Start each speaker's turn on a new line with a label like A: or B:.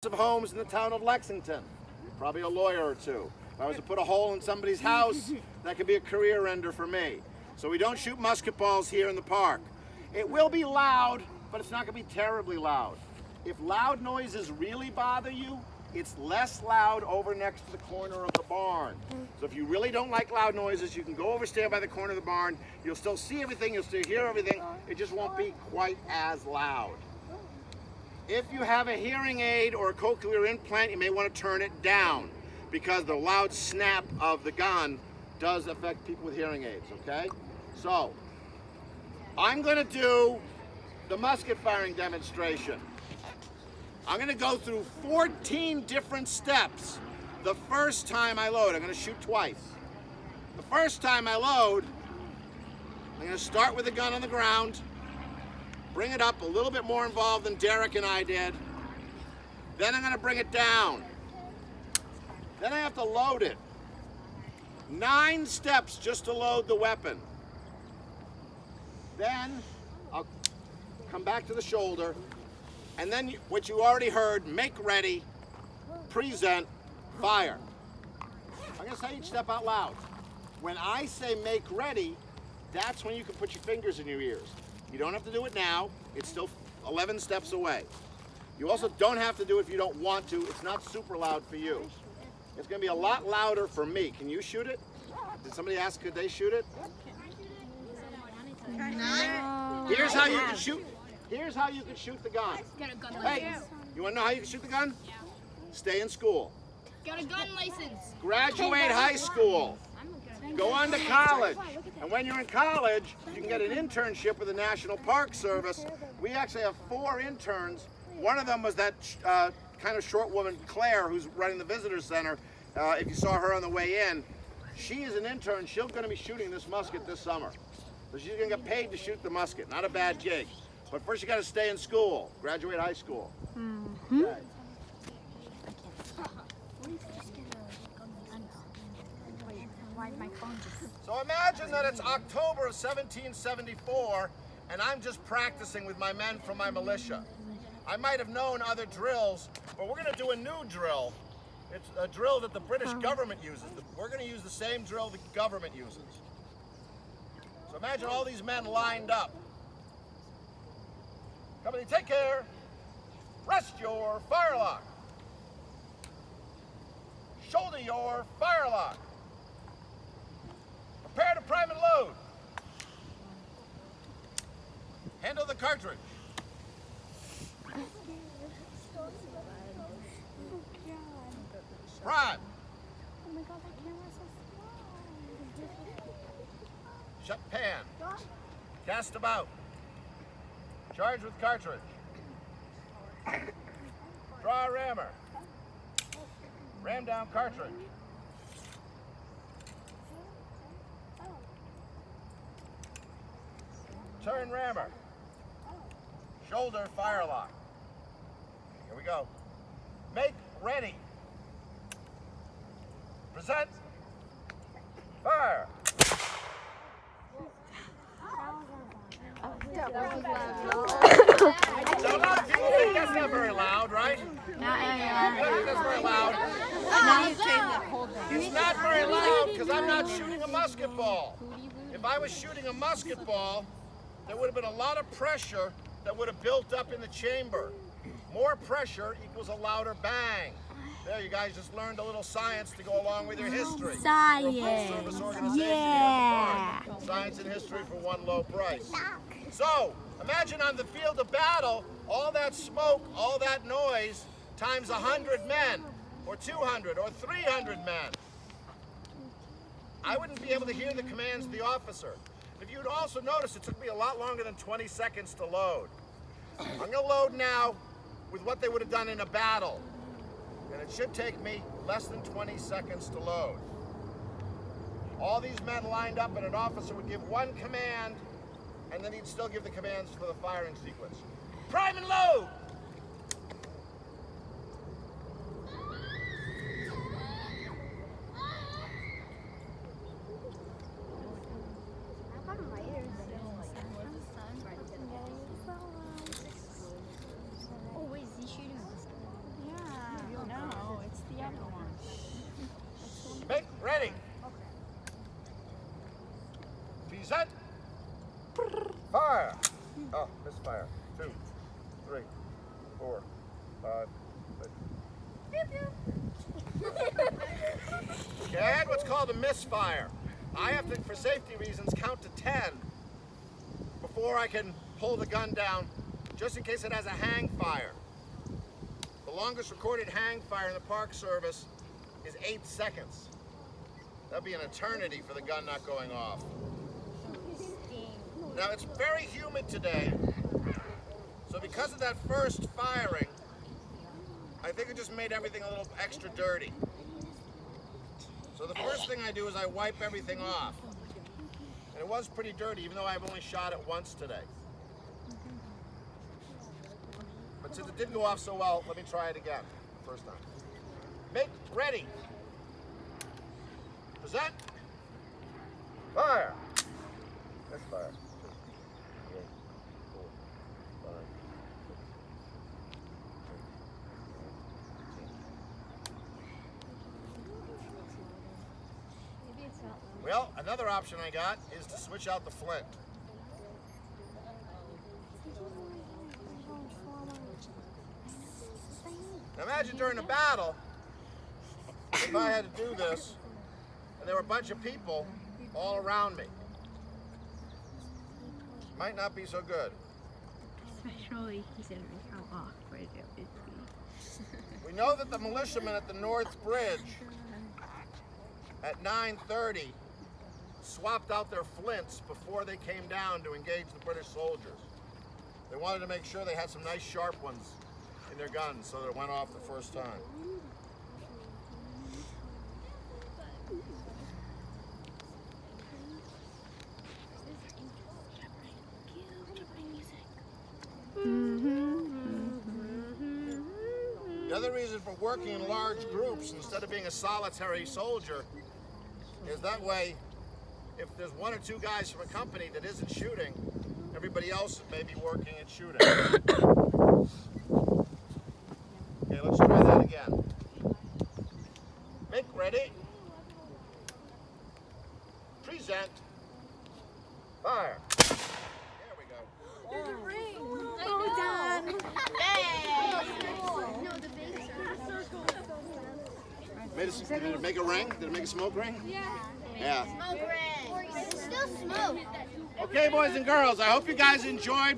A: of homes in the town of Lexington. Probably a lawyer or two. If I was to put a hole in somebody's house, that could be a career ender for me. So we don't shoot musket balls here in the park. It will be loud, but it's not going to be terribly loud. If loud noises really bother you, it's less loud over next to the corner of the barn. So if you really don't like loud noises, you can go over, stand by the corner of the barn. You'll still see everything, you'll still hear everything. It just won't be quite as loud. If you have a hearing aid or a cochlear implant, you may want to turn it down because the loud snap of the gun does affect people with hearing aids, okay? So, I'm going to do the musket firing demonstration. I'm going to go through 14 different steps the first time I load. I'm going to shoot twice. The first time I load, I'm going to start with the gun on the ground, bring it up, a little bit more involved than Derek and I did. Then I'm going to bring it down. Then I have to load it. 9 steps just to load the weapon. Then I'll come back to the shoulder. And then what you already heard, make ready, present, fire. I'm going to say each step out loud. When I say make ready, that's when you can put your fingers in your ears. You don't have to do it now. It's still 11 steps away. You also don't have to do it if you don't want to. It's not super loud for you. It's going to be a lot louder for me. Can you shoot it? Did somebody ask could they shoot it?
B: No.
A: Here's how you can shoot. Here's how you can shoot the gun.
B: Get a gun
A: Hey,
B: license.
A: you want to know how you can shoot the gun?
B: Yeah.
A: Stay in school.
B: Get a gun license.
A: Graduate high school. Go on to college. And when you're in college, you can get an internship with the National Park Service. We actually have 4 interns. One of them was that kind of short woman, Claire, who's running the visitor center. If you saw her on the way in, she is an intern. She's going to be shooting this musket this summer. So she's going to get paid to shoot the musket. Not a bad gig. But first you got to stay in school, graduate high school.
C: Mm-hmm.
A: Okay. So imagine that it's October of 1774 and I'm just practicing with my men from my militia. I might have known other drills, but we're going to do a new drill. It's a drill that the British government uses. We're going to use the same drill the government uses. So imagine all these men lined up. Company, take care. Rest your firelock. Shoulder your firelock. Prepare to prime and load. Handle the cartridge. Prime.
C: Oh my god, that camera's so small.
A: Shut pan. Cast about. Charge with cartridge. Draw a rammer. Ram down cartridge. Turn rammer. Shoulder firelock. Here we go. Make ready. Present. Fire. So a lot of people think that's not very loud, right? You don't think that's very loud? It's not very loud because I'm not shooting a musket ball. If I was shooting a musket ball, there would have been a lot of pressure that would have built up in the chamber. More pressure equals a louder bang. There, you guys just learned a little science to go along with your history.
C: Science.
A: We're a full-service organization here at the park. Science and history for one low price. So, imagine on the field of battle, all that smoke, all that noise, times 100 men, or 200, or 300 men. I wouldn't be able to hear the commands of the officer. If you'd also notice, it took me a lot longer than 20 seconds to load. I'm going to load now with what they would have done in a battle. And it should take me less than 20 seconds to load. All these men lined up and an officer would give one command and then he'd still give the commands for the firing sequence. Prime and load!
C: Oh, wait, is he shooting? Yeah.
A: Oh, misfire. 2, 3, 4, 5, 6. Okay, I had what's called a misfire. I have to, for safety reasons, count to 10 before I can pull the gun down, just in case it has a hang fire. The longest recorded hang fire in the Park Service is 8 seconds. That'd be an eternity for the gun not going off. Now, it's very humid today, so because of that first firing, I think it just made everything a little extra dirty. So the first thing I do is I wipe everything off. And it was pretty dirty, even though I've only shot it once today. But since it didn't go off so well, let me try it again. First time. Make ready. Present. Fire. Let's fire. 2, 3, 4, 5, 6, 17. Well, another option I got is to switch out the flint. Now imagine during a battle, if I had to do this, and there were a bunch of people all around me. Might not be so good.
C: Especially considering how awkward it would be.
A: We know that the militiamen at the North Bridge at 9:30 swapped out their flints before they came down to engage the British soldiers. They wanted to make sure they had some nice sharp ones in their guns so that it went off the first time. The other reason for working in large groups instead of being a solitary soldier is that way, if there's 1 or 2 guys from a company that isn't shooting, everybody else may be working and shooting. Okay, let's try that again. Make ready. Present. Fire. There we go.
C: There's a ring.
B: Oh,
C: done.
A: Did it make a ring? Did it make a smoke ring? Yeah.
B: Smoke ring. It's still smoke.
A: Okay, boys and girls, I hope you guys enjoyed my